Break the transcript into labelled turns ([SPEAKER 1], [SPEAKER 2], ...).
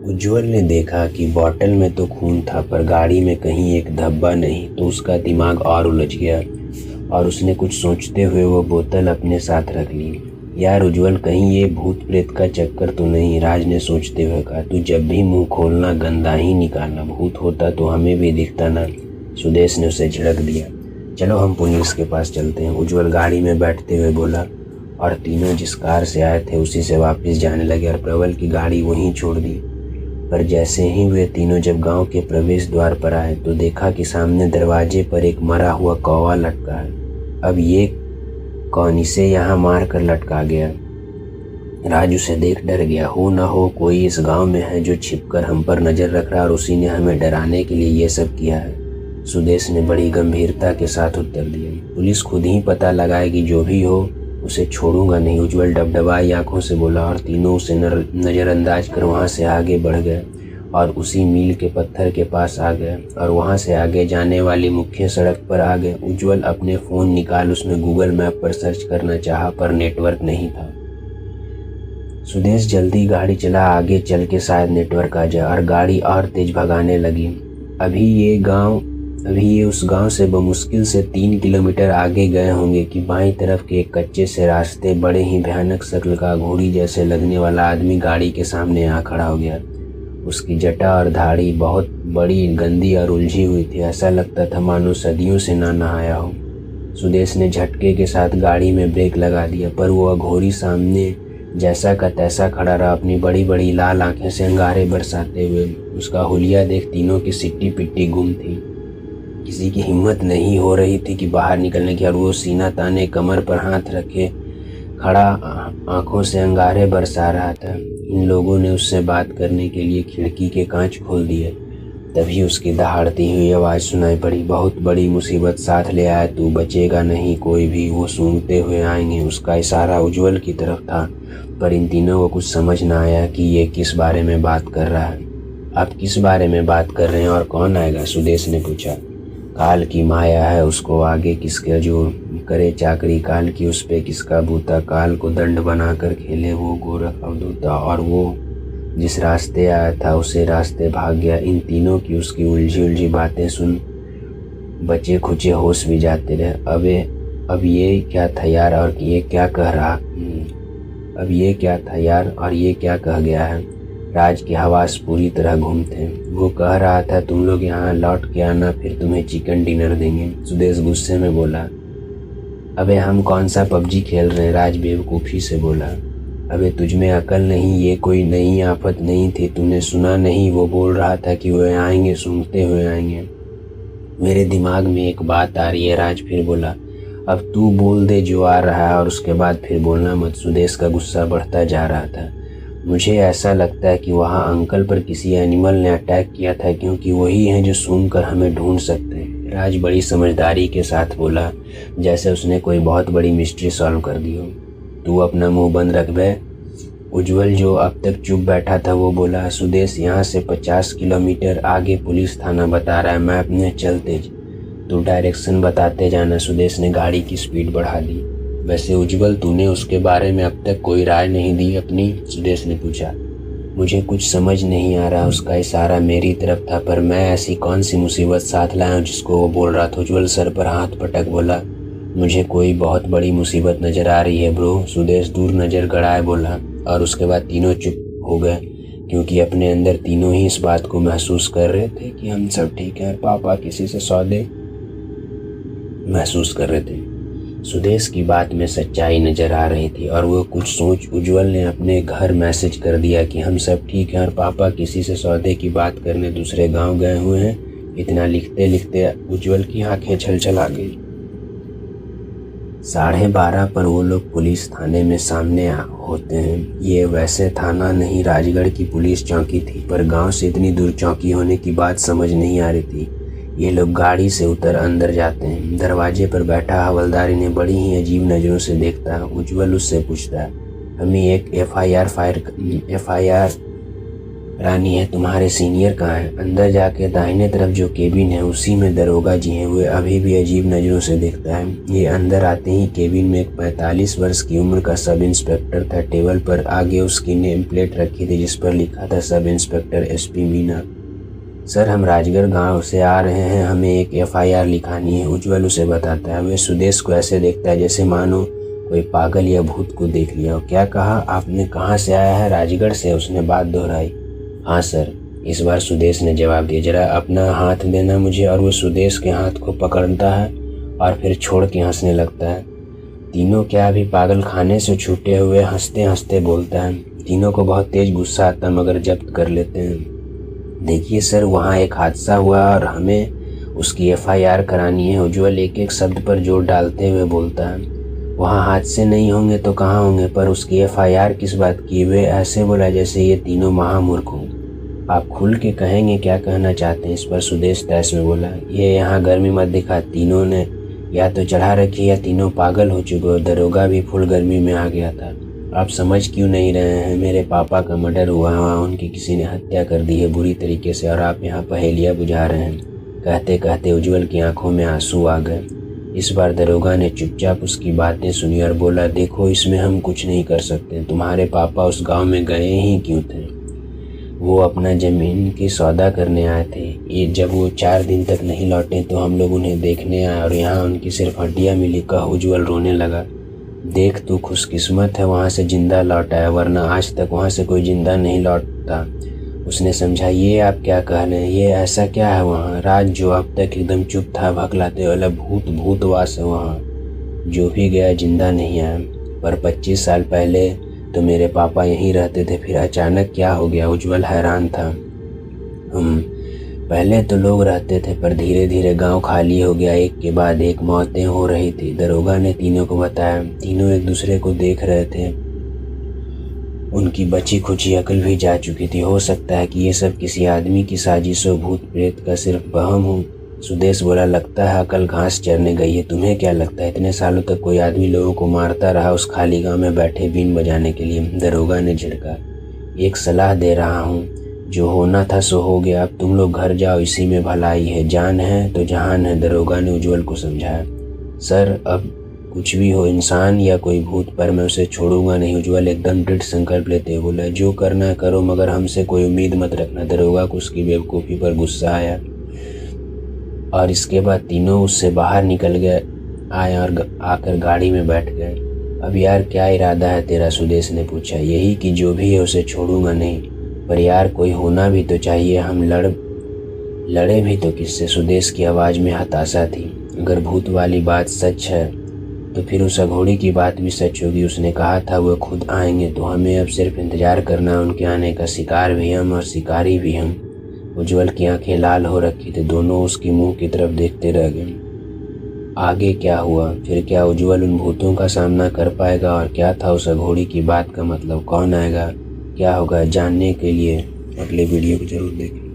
[SPEAKER 1] उज्ज्वल ने देखा कि बॉटल में तो खून था पर गाड़ी में कहीं एक धब्बा नहीं, तो उसका दिमाग और उलझ गया और उसने कुछ सोचते हुए वो बोतल अपने साथ रख ली। यार उज्ज्वल, कहीं ये भूत प्रेत का चक्कर तो नहीं, राज ने सोचते हुए कहा। तू जब भी मुंह खोलना गंदा ही निकालना, भूत होता तो हमें भी दिखता ना, सुदेश ने उसे झिड़क दिया। चलो हम पुलिस के पास चलते हैं, उज्ज्वल गाड़ी में बैठते हुए बोला। और तीनों जिस कार से आए थे उसी से वापस जाने लगे और प्रबल की गाड़ी वहीं छोड़ दी। पर जैसे ही वे तीनों जब गांव के प्रवेश द्वार पर आए तो देखा कि सामने दरवाजे पर एक मरा हुआ कौवा लटका है। अब ये कौन इसे यहाँ मार कर लटका गया? राज उसे देख डर गया। हो ना हो कोई इस गांव में है जो छिपकर हम पर नजर रख रहा है और उसी ने हमें डराने के लिए ये सब किया है, सुदेश ने बड़ी गंभीरता के साथ उत्तर दिया। पुलिस खुद ही पता लगाएगी, जो भी हो उसे छोड़ूंगा नहीं, उज्ज्वल डबडबाई आंखों से बोला। और तीनों उसे नज़रअंदाज कर वहां से आगे बढ़ गए और उसी मील के पत्थर के पास आ गए और वहां से आगे जाने वाली मुख्य सड़क पर आ गए। उज्ज्वल अपने फ़ोन निकाल उसमें गूगल मैप पर सर्च करना चाहा पर नेटवर्क नहीं था। सुदेश जल्दी गाड़ी चला, आगे चल के शायद नेटवर्क आ जाए, और गाड़ी और तेज भगाने लगी। अभी ये उस गांव से बमुश्किल से 3 किलोमीटर आगे गए होंगे कि बाईं तरफ के एक कच्चे से रास्ते बड़े ही भयानक शक्ल का घोड़ी जैसे लगने वाला आदमी गाड़ी के सामने आ खड़ा हो गया। उसकी जटा और दाढ़ी बहुत बड़ी, गंदी और उलझी हुई थी। ऐसा लगता था मानो सदियों से ना नहाया हो। सुदेश ने झटके के साथ गाड़ी में ब्रेक लगा दिया, पर वो घोड़ी सामने जैसा का तैसा खड़ा रहा, अपनी बड़ी बड़ी लाल आंखें से अंगारे बरसाते हुए। उसका हुलिया देख तीनों की सिट्टी पिट्टी गुम थी। किसी की हिम्मत नहीं हो रही थी कि बाहर निकलने की, और वो सीना ताने कमर पर हाथ रखे खड़ा आंखों से अंगारे बरसा रहा था। इन लोगों ने उससे बात करने के लिए खिड़की के कांच खोल दिए। तभी उसकी दहाड़ती हुई आवाज़ सुनाई पड़ी, बहुत बड़ी मुसीबत साथ ले आया तू, बचेगा नहीं कोई भी, वो सूंघते हुए आएंगे। उसका इशारा उज्ज्वल की तरफ था, पर इन तीनों को कुछ समझ ना आया कि ये किस बारे में बात कर रहा है। आप किस बारे में बात कर रहे हैं और कौन आएगा? सुदेश ने पूछा। काल की माया है, उसको आगे किसके जो करे चाकरी, काल की उस पे किसका बूता, काल को दंड बनाकर खेले वो गोरख अवधूता, और वो जिस रास्ते आया था उसे रास्ते भाग गया। इन तीनों की उसकी उलझी उलझी बातें सुन बचे खुचे होश भी जाते रहे। अब ये क्या था यार, और ये क्या कह रहा, अब ये क्या था यार और ये क्या कह गया है? राज के हवास पूरी तरह गुम थे। वो कह रहा था तुम लोग यहाँ लौट के आना, फिर तुम्हें चिकन डिनर देंगे। सुदेश गुस्से में बोला। अबे हम कौन सा पबजी खेल रहे हैं, राज बेवकूफ़ी से बोला। अबे तुझ में अकल नहीं, ये कोई नई आफत नहीं थी, तूने सुना नहीं? वो बोल रहा था कि वो आएंगे, सूंघते हुए आएंगे। मेरे दिमाग में एक बात आ रही है, राज फिर बोला। अब तू बोल दे जो आ रहा है और उसके बाद फिर बोलना मत। सुदेश का गुस्सा बढ़ता जा रहा था। मुझे ऐसा लगता है कि वहाँ अंकल पर किसी एनिमल ने अटैक किया था, क्योंकि वही हैं जो सूंघ कर हमें ढूंढ सकते हैं, राज बड़ी समझदारी के साथ बोला, जैसे उसने कोई बहुत बड़ी मिस्ट्री सॉल्व कर दी हो। तू अपना मुंह बंद रख बे। उज्ज्वल जो अब तक चुप बैठा था वो बोला। सुदेश, यहाँ से 50 किलोमीटर आगे पुलिस थाना बता रहा है, मैप में चल तेज, तू डायरेक्शन बताते जाना। सुदेश ने गाड़ी की स्पीड बढ़ा दी। वैसे उज्ज्वल, तूने उसके बारे में अब तक कोई राय नहीं दी अपनी? सुदेश ने पूछा। मुझे कुछ समझ नहीं आ रहा, उसका इशारा मेरी तरफ था, पर मैं ऐसी कौन सी मुसीबत साथ लाया हूँ जिसको वो बोल रहा था? उज्ज्वल सर पर हाथ पटक बोला। मुझे कोई बहुत बड़ी मुसीबत नज़र आ रही है ब्रो, सुदेश दूर नज़र गड़ाए बोला। और उसके बाद तीनों चुप हो गए, क्योंकि अपने अंदर तीनों ही इस बात को महसूस कर रहे थे कि हम सब ठीक हैं। पापा किसी से सौदे महसूस कर रहे थे। सुदेश की बात में सच्चाई नजर आ रही थी, और वो कुछ सोच उज्ज्वल ने अपने घर मैसेज कर दिया कि हम सब ठीक हैं और पापा किसी से सौदे की बात करने दूसरे गांव गए हुए हैं। इतना लिखते लिखते उज्ज्वल की आंखें छलछला गई। 12:30 पर वो लोग पुलिस थाने में सामने होते हैं। ये वैसे थाना नहीं, राजगढ़ की पुलिस चौकी थी, पर गांव से इतनी दूर चौकी होने की बात समझ नहीं आ रही थी। ये लोग गाड़ी से उतर अंदर जाते हैं। दरवाजे पर बैठा हवलदार इन्हें बड़ी ही अजीब नज़रों से देखता है। उज्ज्वल उससे पूछता है, हमें एक एफआईआर रानी है, तुम्हारे सीनियर कहाँ हैं? अंदर जाके दाहिने तरफ जो केबिन है उसी में दरोगा जी हैं। वो अभी भी अजीब नज़रों से देखता है। ये अंदर आते ही केबिन में एक 45 वर्ष की उम्र का सब इंस्पेक्टर था। टेबल पर आगे उसकी नेम प्लेट रखी थी जिस पर लिखा था sub inspector SP Meena. Sir, हम राजगढ़ गांव से आ रहे हैं, हमें एक FIR लिखानी है, उज्जवल उसे बताता है। वह सुदेश को ऐसे देखता है जैसे मानो कोई पागल या भूत को देख लिया हो। क्या कहा आपने? कहाँ से आया है? राजगढ़ से, उसने बात दोहराई। हाँ सर, इस बार सुदेश ने जवाब दिया। जरा अपना हाथ देना मुझे। और वो सुदेश के हाथ को पकड़ता है और फिर छोड़ के हंसने लगता है। तीनों क्या अभी पागल खाने से छूटे हुए? हंसते हंसते बोलता है। तीनों को बहुत तेज गुस्सा आता मगर जब्त कर लेते हैं। देखिए सर, वहाँ एक हादसा हुआ और हमें उसकी FIR करानी है, उज्जवल एक एक शब्द पर जोर डालते हुए बोलता है। वहाँ हादसे नहीं होंगे तो कहाँ होंगे, पर उसकी FIR किस बात की? वे ऐसे बोला जैसे ये तीनों महामूर्ख हों। आप खुल के कहेंगे क्या कहना चाहते हैं? इस पर सुदेश तैश में बोला। ये यहाँ गर्मी मत दिखा, तीनों ने या तो चढ़ा रखी या तीनों पागल हो चुके हो। दरोगा भी फुल गर्मी में आ गया था। आप समझ क्यों नहीं रहे हैं? मेरे पापा का मर्डर हुआ, वहाँ उनकी किसी ने हत्या कर दी है बुरी तरीके से, और आप यहाँ पहेलियाँ बुझा रहे हैं। कहते कहते उज्जवल की आंखों में आंसू आ गए। इस बार दरोगा ने चुपचाप उसकी बातें सुनी और बोला, देखो इसमें हम कुछ नहीं कर सकते। तुम्हारे पापा उस गांव में गए ही क्यों थे? वो अपना ज़मीन की सौदा करने आए थे। ये जब वो 4 दिन तक नहीं लौटे तो हम लोग उन्हें देखने आए और यहाँ उनकी सिर्फ हड्डियाँ मिली। कह उज्जवल रोने लगा। देख, तू खुशकिस्मत है वहाँ से जिंदा लौटा है, वरना आज तक वहाँ से कोई जिंदा नहीं लौटता। उसने समझा। ये आप क्या कह रहे हैं? ये ऐसा क्या है वहाँ? राज जो अब तक एकदम चुप था भकलाते वाला भूतवास है वहाँ। जो भी गया जिंदा नहीं आया। पर 25 साल पहले तो मेरे पापा यहीं रहते थे, फिर अचानक क्या हो गया? उज्जवल हैरान था। पहले तो लोग रहते थे पर धीरे धीरे गांव खाली हो गया, एक के बाद एक मौतें हो रही थी। दरोगा ने तीनों को बताया। तीनों एक दूसरे को देख रहे थे। उनकी बची खुची अकल भी जा चुकी थी। हो सकता है कि ये सब किसी आदमी की साजिश हो, भूत प्रेत का सिर्फ वहम हो। सुदेश बोला, लगता है अकल घास चरने गई है। तुम्हें क्या लगता है इतने सालों तक कोई आदमी लोगों को मारता रहा उस खाली गांव में बैठे बीन बजाने के लिए? दरोगा ने झिड़का। एक सलाह दे रहा हूँ, जो होना था सो हो गया। अब तुम लोग घर जाओ, इसी में भलाई है। जान है तो जहान है, दरोगा ने उज्जवल को समझाया। सर, अब कुछ भी हो, इंसान या कोई भूत, पर मैं उसे छोड़ूंगा नहीं। उज्जवल एकदम दृढ़ संकल्प लेते हुए बोला, जो करना है करो मगर हमसे कोई उम्मीद मत रखना। दरोगा को उसकी बेवकूफ़ी पर गुस्सा आया और इसके बाद तीनों उससे बाहर निकल गए आए और आकर गाड़ी में बैठ गए। अब यार क्या इरादा है तेरा? सुदेश ने पूछा। यही कि जो भी है उसे छोड़ूंगा नहीं, पर यार कोई होना भी तो चाहिए। हम लड़े भी तो किससे? सुदेश की आवाज़ में हताशा थी। अगर भूत वाली बात सच है तो फिर उस अघोड़ी की बात भी सच होगी। उसने कहा था वो खुद आएंगे, तो हमें अब सिर्फ इंतजार करना है उनके आने का। शिकार भी हम और शिकारी भी हम। उज्जवल की आंखें लाल हो रखी थी। दोनों उसकी मुंह की तरफ देखते रह गए। आगे क्या हुआ? फिर क्या उज्जवल उन भूतों का सामना कर पाएगा? और क्या था उस अघोड़ी की बात का मतलब? कौन आएगा? क्या होगा? जानने के लिए अगले वीडियो को जरूर देखें।